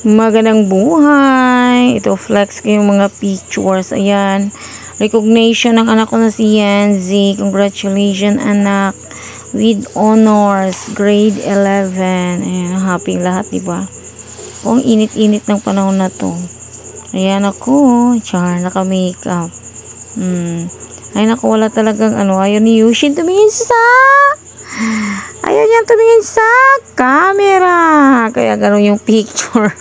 Magandang buhay. Ito, flex ko yung mga pictures. Ayan. Recognition ng anak ko na si Yanzi. Congratulations, anak. With honors. Grade 11. Ayan, happy lahat, diba? Ang init-init ng panahon na to. Ayan ako. Char, naka-makeup. Ay, naku, wala talagang ayaw ni Yushin tumingin sa... Ayaw niya tumingin sa camera. Kaya gano'n yung picture.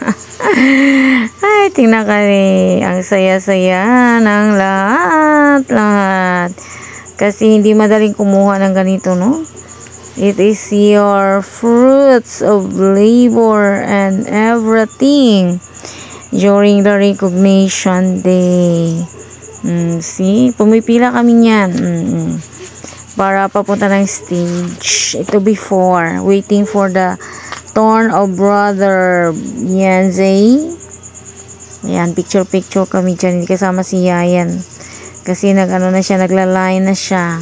Ay, tingnan ka rin. Ang saya-saya ng lahat. Kasi hindi madaling kumuha ng ganito, no? It is your fruits of labor and everything during the recognition day. See? Pumipila kami niyan. Para papunta ng stage. Ito before. Waiting for the turn of brother Yanzi. Ayan, picture kami dyan. Hindi kasama si Yayan. Kasi na siya, naglalay na siya.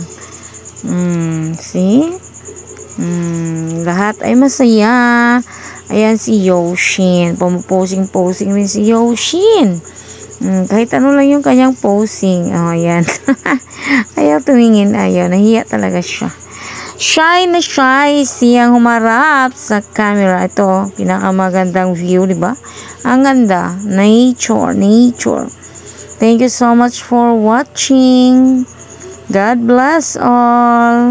See? Lahat ay masaya. Ayan si Yoshin. Pumuposing rin si Yoshin. Kahit ano lang yung kanyang posing. Ayan. Ayaw tumingin. Ayaw. Nahiya talaga siya. Shy na shy siyang humarap sa camera. Ito, pinakamagandang view, diba? Ang ganda. Nature. Thank you so much for watching. God bless all.